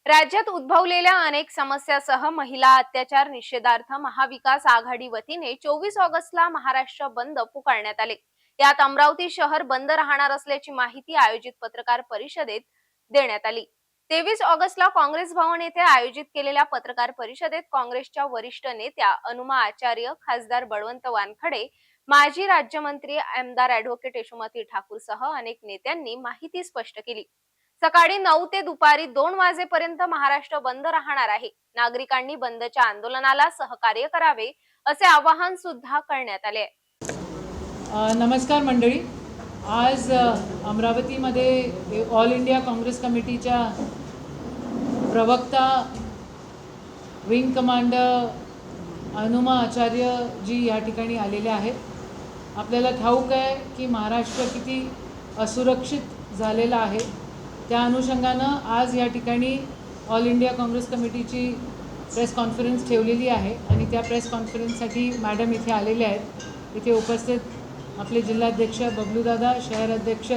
राज्यात उद्भवलेल्या अनेक समस्यासह महिला अत्याचार निषेधार्थ महाविकास आघाडी वतीने 24 ऑगस्टला महाराष्ट्र बंद पुकारण्यात आले। यात अमरावती शहर बंद राहणार असल्याची माहिती आयोजित पत्रकार परिषदेत देण्यात आली। 23 ऑगस्टला काँग्रेस भवन येथे आयोजित केलेल्या पत्रकार परिषदेत काँग्रेसच्या वरिष्ठ नेत्या अनुमा आचार्य, खासदार बळवंत वानखडे, माजी राज्यमंत्री आमदार ॲडव्होकेट यशोमती ठाकूरसह अनेक नेत्यांनी माहिती स्पष्ट केली। सकाळी 9 ते दुपारी 2 वाजेपर्यंत महाराष्ट्र बंद राहणार आहे। नागरिकांनी बंदच्या आंदोलनाला सहकार्य करावे असे आवाहन सुद्धा करण्यात आले। नमस्कार मंडळी, आज अमरावतीमध्ये ऑल इंडिया काँग्रेस कमिटीच्या प्रवक्ता विंग कमांडर अनुमा आचार्य जी या ठिकाणी आलेले आहेत। आपल्याला ठाऊक आहे की महाराष्ट्र किती असुरक्षित झालेला आहे। त्या अनुषंगानं आज या ठिकाणी ऑल इंडिया काँग्रेस कमिटीची प्रेस कॉन्फरन्स ठेवलेली आहे आणि त्या प्रेस कॉन्फरन्ससाठी मॅडम इथे आलेले आहेत। इथे उपस्थित आपले जिल्हाध्यक्ष बबलूदादा, शहर अध्यक्ष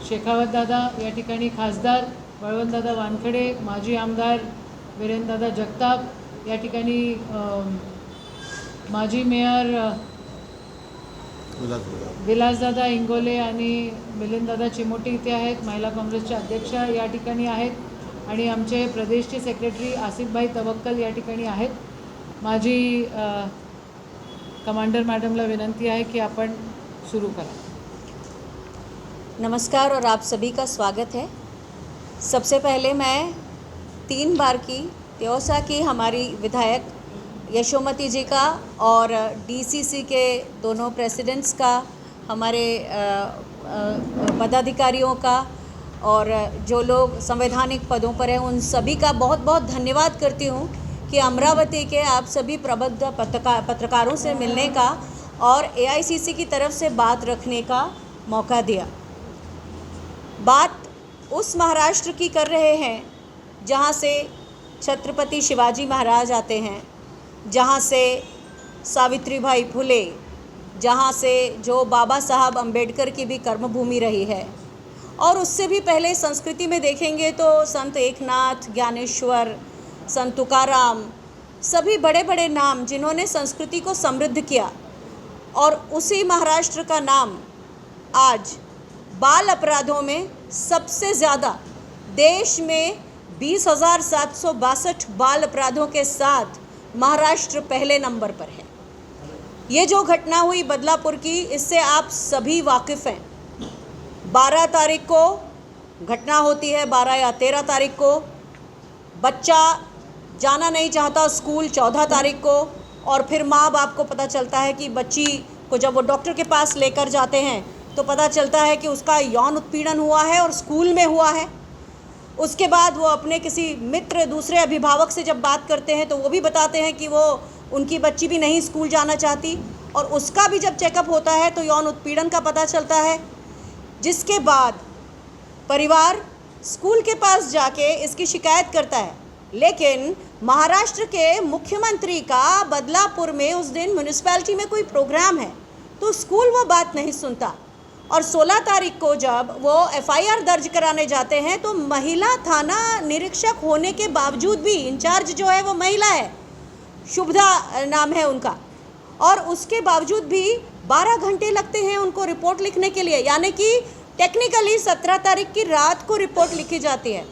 शेखावतदादा, या ठिकाणी खासदार बळवंतदादा वानखडे, माजी आमदार वीरेंद्रदादा जगताप, या ठिकाणी माजी मेयर विलासदादा इंगोले आणि मिलिंददादा चिमोटी इथे आहेत। महिला काँग्रेसच्या अध्यक्ष या ठिकाणी आहेत आणि आमचे प्रदेशचे सेक्रेटरी आसिफभाई तवक्कल या ठिकाणी आहेत। माझी कमांडर मैडमला विनंती है कि अपन शुरू करें। नमस्कार और आप सभी का स्वागत है। सबसे पहले मैं 3 बार की त्योसा की हमारी विधायक यशोमती जी का और डीसीसी के दोनों प्रेसिडेंट्स का, हमारे पदाधिकारियों का और जो लोग संवैधानिक पदों पर हैं उन सभी का बहुत बहुत धन्यवाद करती हूँ कि अमरावती के आप सभी प्रबुद्ध पत्रकारों से मिलने का और एआईसीसी की तरफ से बात रखने का मौका दिया। बात उस महाराष्ट्र की कर रहे हैं जहाँ से छत्रपति शिवाजी महाराज आते हैं, जहाँ से सावित्रीबाई फुले, जहाँ से जो बाबा साहब अंबेडकर की भी कर्मभूमि रही है, और उससे भी पहले संस्कृति में देखेंगे तो संत एकनाथ, ज्ञानेश्वर, संत तुकाराम, सभी बड़े बड़े नाम जिन्होंने संस्कृति को समृद्ध किया। और उसी महाराष्ट्र का नाम आज बाल अपराधों में सबसे ज़्यादा, देश में 20,762 बाल अपराधों के साथ महाराष्ट्र पहले नंबर पर है। ये जो घटना हुई बदलापुर की, इससे आप सभी वाकिफ़ हैं। 12 तारीख को घटना होती है, 12 या 13 तारीख को बच्चा जाना नहीं चाहता स्कूल, 14 तारीख को, और फिर माँ बाप को पता चलता है कि बच्ची को जब वो डॉक्टर के पास लेकर जाते हैं तो पता चलता है कि उसका यौन उत्पीड़न हुआ है और स्कूल में हुआ है। उसके बाद वो अपने किसी मित्र, दूसरे अभिभावक से जब बात करते हैं तो वो भी बताते हैं कि वो उनकी बच्ची भी नहीं स्कूल जाना चाहती, और उसका भी जब चेकअप होता है तो यौन उत्पीड़न का पता चलता है। जिसके बाद परिवार स्कूल के पास जाके इसकी शिकायत करता है, लेकिन महाराष्ट्र के मुख्यमंत्री का बदलापुर में उस दिन म्यूनिसिपैलिटी में कोई प्रोग्राम है तो स्कूल वो बात नहीं सुनता। और 16 तारीख को जब वो एफआईआर दर्ज कराने जाते हैं तो महिला थाना निरीक्षक होने के बावजूद भी, इंचार्ज जो है वो महिला है, शुभदा नाम है उनका, और उसके बावजूद भी 12 घंटे लगते हैं उनको रिपोर्ट लिखने के लिए। यानी कि टेक्निकली 17 तारीख की रात को रिपोर्ट लिखी जाती है।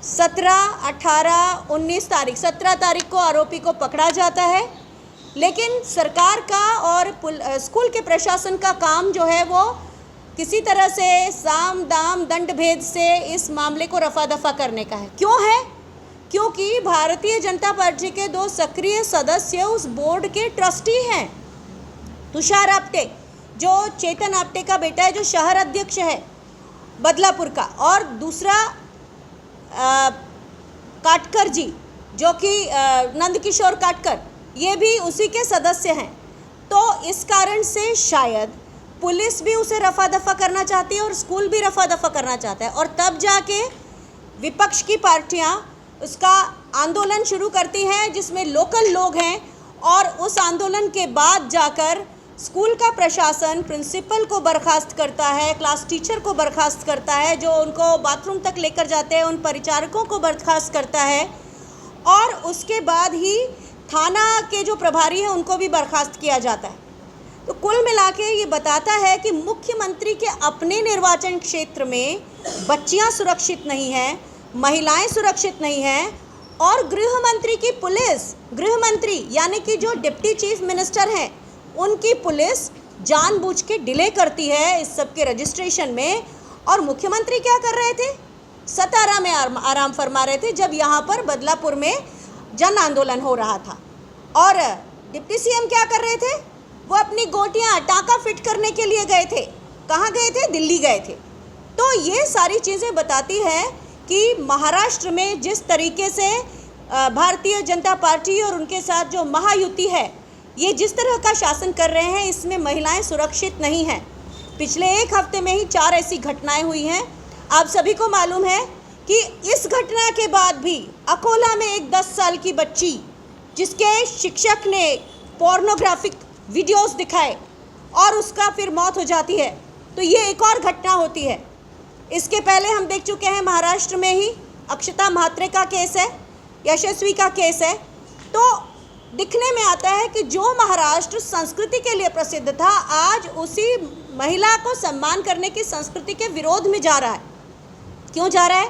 17, 18, 19 तारीख, 17 तारीख को आरोपी को पकड़ा जाता है, लेकिन सरकार का और स्कूल के प्रशासन का काम जो है वो किसी तरह से साम दाम दंड भेद से इस मामले को रफा दफा करने का है। क्यों है? क्योंकि भारतीय जनता पार्टी के 2 सक्रिय सदस्य उस बोर्ड के ट्रस्टी हैं। तुषार आपटे, जो चेतन आपटे का बेटा है, जो शहर अध्यक्ष है बदलापुर का, और दूसरा काटकर जी, जो कि नंदकिशोर काटकर, ये भी उसी के सदस्य हैं। तो इस कारण से शायद पुलिस भी उसे रफा दफा करना चाहती है और स्कूल भी रफा दफा करना चाहता है, और तब जाके विपक्ष की पार्टियां उसका आंदोलन शुरू करती हैं जिसमें लोकल लोग हैं, और उस आंदोलन के बाद जाकर स्कूल का प्रशासन प्रिंसिपल को बर्खास्त करता है, क्लास टीचर को बर्खास्त करता है, जो उनको बाथरूम तक लेकर जाते हैं उन परिचारकों को बर्खास्त करता है, और उसके बाद ही थाना के जो प्रभारी हैं उनको भी बर्खास्त किया जाता है। तो कुल मिला के ये बताता है कि मुख्यमंत्री के अपने निर्वाचन क्षेत्र में बच्चियां सुरक्षित नहीं हैं, महिलाएं सुरक्षित नहीं हैं, और गृह मंत्री की पुलिस, गृह मंत्री यानी कि जो डिप्टी चीफ मिनिस्टर हैं उनकी पुलिस जानबूझ के डिले करती है इस सब के रजिस्ट्रेशन में। और मुख्यमंत्री क्या कर रहे थे? सतारा में आराम फरमा रहे थे जब यहाँ पर बदलापुर में जन आंदोलन हो रहा था। और डिप्टी सीएम क्या कर रहे थे? वो अपनी गोटियाँ टाँका फिट करने के लिए गए थे। कहाँ गए थे? दिल्ली गए थे। तो ये सारी चीज़ें बताती है कि महाराष्ट्र में जिस तरीके से भारतीय जनता पार्टी और उनके साथ जो महायुति है ये जिस तरह का शासन कर रहे हैं, इसमें महिलाएं सुरक्षित नहीं हैं। पिछले एक हफ्ते में ही 4 ऐसी घटनाएं हुई हैं। आप सभी को मालूम है कि इस घटना के बाद भी अकोला में एक 10 साल की बच्ची जिसके शिक्षक ने पोर्नोग्राफिक वीडियोस दिखाए और उसका फिर मौत हो जाती है, तो ये एक और घटना होती है। इसके पहले हम देख चुके हैं महाराष्ट्र में ही अक्षता म्हात्रे का केस है, यशस्वी का केस है। तो दिखने में आता है कि जो महाराष्ट्र संस्कृति के लिए प्रसिद्ध था आज उसी महिला को सम्मान करने की संस्कृति के विरोध में जा रहा है। क्यों जा रहा है?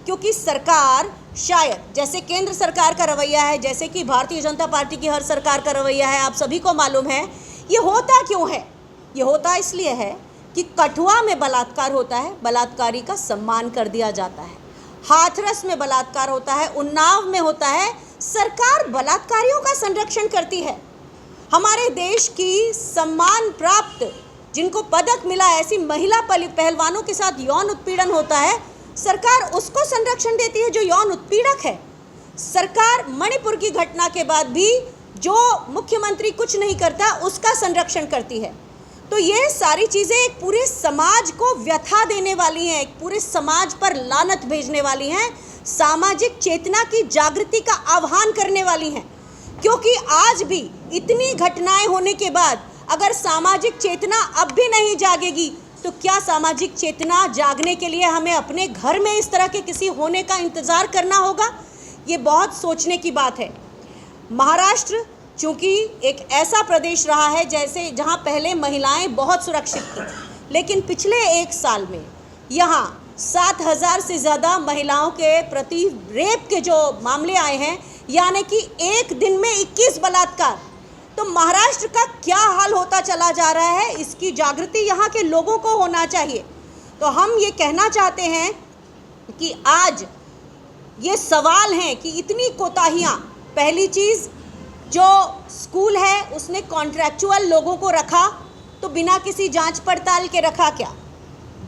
क्योंकि सरकार शायद, जैसे केंद्र सरकार का रवैया है, जैसे कि भारतीय जनता पार्टी की हर सरकार का रवैया है, आप सभी को मालूम है। ये होता क्यों है? ये होता इसलिए है कि कठुआ में बलात्कार होता है, बलात्कारी का सम्मान कर दिया जाता है। हाथरस में बलात्कार होता है, उन्नाव में होता है, सरकार बलात्कारियों का संरक्षण करती है। हमारे देश की सम्मान प्राप्त जिनको पदक मिला ऐसी महिला पहलवानों के साथ यौन उत्पीड़न होता है, सरकार उसको संरक्षण देती है जो यौन उत्पीड़क है। सरकार मणिपुर की घटना के बाद भी जो मुख्यमंत्री कुछ नहीं करता उसका संरक्षण करती है। तो ये सारी चीज़ें एक पूरे समाज को व्यथा देने वाली हैं, एक पूरे समाज पर लानत भेजने वाली हैं, सामाजिक चेतना की जागृति का आह्वान करने वाली हैं। क्योंकि आज भी इतनी घटनाएं होने के बाद अगर सामाजिक चेतना अब भी नहीं जागेगी तो क्या सामाजिक चेतना जागने के लिए हमें अपने घर में इस तरह के किसी होने का इंतज़ार करना होगा? ये बहुत सोचने की बात है। महाराष्ट्र चूँकि एक ऐसा प्रदेश रहा है जैसे जहाँ पहले महिलाएं बहुत सुरक्षित थीं, लेकिन पिछले 1 साल में यहाँ 7,000 से ज़्यादा महिलाओं के प्रति रेप के जो मामले आए हैं, यानी कि एक दिन में 21 बलात्कार। तो महाराष्ट्र का क्या हाल होता चला जा रहा है, इसकी जागृति यहाँ के लोगों को होना चाहिए। तो हम ये कहना चाहते हैं कि आज ये सवाल हैं कि इतनी कोताहियाँ, पहली चीज़ जो स्कूल है उसने कॉन्ट्रैक्चुअल लोगों को रखा तो बिना किसी जांच पड़ताल के रखा क्या?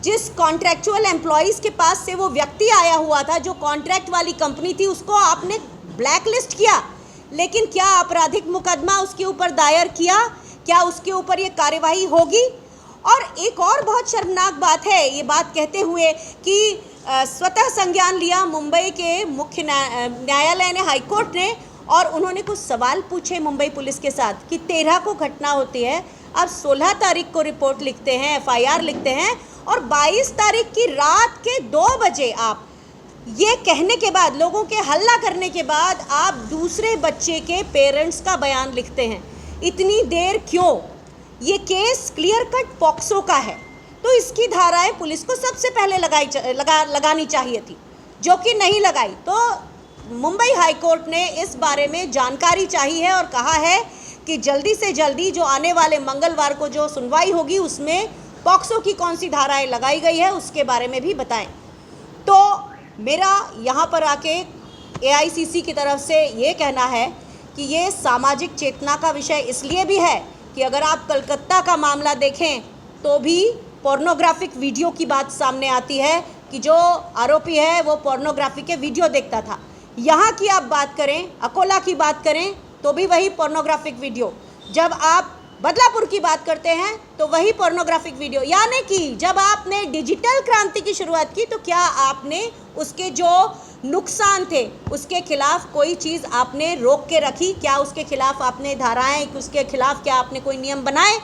जिस कॉन्ट्रैक्चुअल एम्प्लॉयज़ के पास से वो व्यक्ति आया हुआ था, जो कॉन्ट्रैक्ट वाली कंपनी थी, उसको आपने ब्लैक लिस्ट किया, लेकिन क्या आपराधिक मुकदमा उसके ऊपर दायर किया? क्या उसके ऊपर ये कार्यवाही होगी? और एक और बहुत शर्मनाक बात है, ये बात कहते हुए कि स्वतः संज्ञान लिया मुंबई के मुख्य न्यायालय ने, हाईकोर्ट ने, और उन्होंने कुछ सवाल पूछे मुंबई पुलिस के साथ कि 13 को घटना होती है, आप 16 तारीख को रिपोर्ट लिखते हैं, FIR लिखते हैं, और 22 तारीख की रात के 2 बजे आप ये कहने के बाद, लोगों के हल्ला करने के बाद, आप दूसरे बच्चे के पेरेंट्स का बयान लिखते हैं। इतनी देर क्यों? ये केस क्लियर कट पॉक्सो का है, तो इसकी धाराएं पुलिस को सबसे पहले लगानी चाहिए थी, जो कि नहीं लगाई। तो मुंबई हाईकोर्ट ने इस बारे में जानकारी चाहिए है और कहा है कि जल्दी से जल्दी जो आने वाले मंगलवार को जो सुनवाई होगी उसमें पॉक्सो की कौन सी धाराएं लगाई गई है उसके बारे में भी बताएं। तो मेरा यहाँ पर आके AICC की तरफ से ये कहना है कि ये सामाजिक चेतना का विषय इसलिए भी है कि अगर आप कलकत्ता का मामला देखें तो भी पोर्नोग्राफिक वीडियो की बात सामने आती है कि जो आरोपी है वो पोर्नोग्राफी के वीडियो देखता था। यहाँ की आप बात करें, अकोला की बात करें तो भी वही पोर्नोग्राफिक वीडियो। जब आप बदलापुर की बात करते हैं तो वही पोर्नोग्राफिक वीडियो। यानी कि जब आपने डिजिटल क्रांति की शुरुआत की तो क्या आपने उसके जो नुकसान थे उसके खिलाफ कोई चीज़ आपने रोक के रखी? क्या उसके खिलाफ आपने धाराएं, उसके खिलाफ क्या आपने कोई नियम बनाए?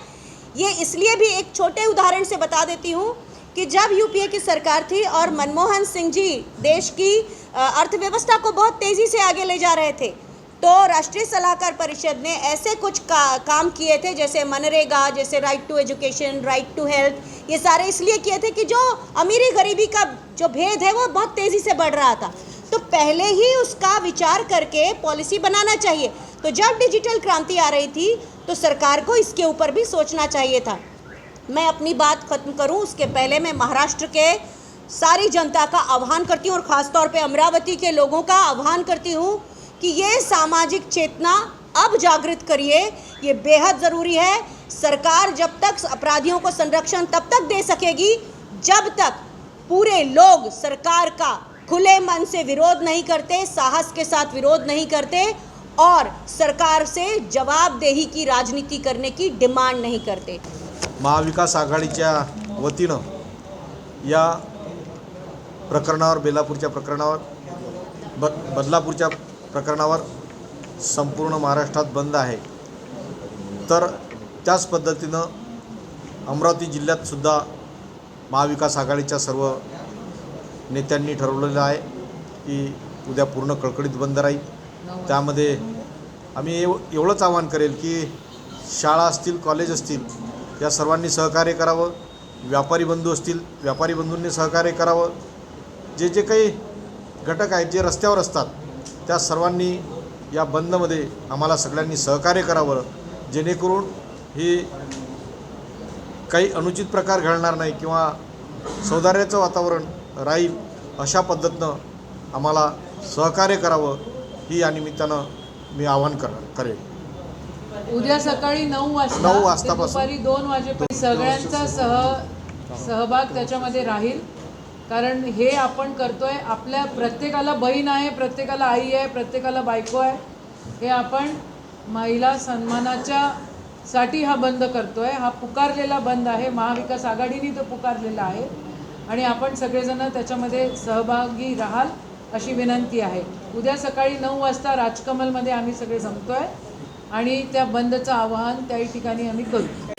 ये इसलिए भी एक छोटे उदाहरण से बता देती हूँ कि जब यूपीए की सरकार थी और मनमोहन सिंह जी देश की अर्थव्यवस्था को बहुत तेज़ी से आगे ले जा रहे थे, तो राष्ट्रीय सलाहकार परिषद ने ऐसे कुछ काम किए थे, जैसे मनरेगा, जैसे right to education, right to health, ये सारे इसलिए किए थे कि जो अमीरी गरीबी का जो भेद है वो बहुत तेज़ी से बढ़ रहा था, तो पहले ही उसका विचार करके पॉलिसी बनाना चाहिए। तो जब डिजिटल क्रांति आ रही थी तो सरकार को इसके ऊपर भी सोचना चाहिए था। मैं अपनी बात खत्म करूं उसके पहले मैं महाराष्ट्र के सारी जनता का आह्वान करती हूं और ख़ासतौर पे अमरावती के लोगों का आह्वान करती हूं कि ये सामाजिक चेतना अब जागृत करिए, ये बेहद ज़रूरी है। सरकार जब तक अपराधियों को संरक्षण तब तक दे सकेगी जब तक पूरे लोग सरकार का खुले मन से विरोध नहीं करते, साहस के साथ विरोध नहीं करते और सरकार से जवाबदेही की राजनीति करने की डिमांड नहीं करते। महाविकास आघाडीच्या वतीनं या प्रकरणावर, बेलापूरच्या प्रकरणावर, बदलापूरच्या प्रकरणावर संपूर्ण महाराष्ट्रात बंद आहे। तर त्याच पद्धतीनं अमरावती जिल्ह्यात सुद्धा महाविकास आघाडीच्या सर्व नेत्यांनी ठरवलेलं आहे की उद्या पूर्ण कळकळीत बंद राहील। त्यामध्ये आम्ही एवढंच आवाहन करेल की शाळा असतील, कॉलेज असतील, या सर्वांनी सहकार्य करावं। व्यापारी बंधू असतील, व्यापारी बंधूंनी सहकार्य करावं। जे जे काही घटक आहेत जे रस्त्यावर असतात त्या सर्वांनी या बंदमध्ये आम्हाला सगळ्यांनी सहकार्य करावं, जेणेकरून ही काही अनुचित प्रकार घडणार नाही किंवा सौहार्दाचं वातावरण राहील अशा पद्धतीनं आम्हाला सहकार्य करावं, ही या निमित्तानं मी आवाहन करेन। उद्या सकाळी 9 वाजता दुपारी 2 वाजेपर्यंत सगळ्यांचा सहभाग त्याच्यामध्ये राहील। कारण हे आपण करतोय, आपल्या प्रत्येकाला बहीण आहे, प्रत्येकाला आई आहे, प्रत्येकाला बायको आहे। हे आपण महिला सन्मानाच्या साठी हा बंद करतोय। हा पुकारलेला बंद आहे, महाविकास आघाडीने तो पुकारलेला आहे आणि आपण सगळेजण त्याच्यामध्ये सहभागी राहाल अशी विनंती आहे। उद्या सकाळी 9 वाजता राजकमलमध्ये आम्ही सगळे जमतोय आणि त्या बंदचं आवाहन त्या ठिकाणी आम्ही करू।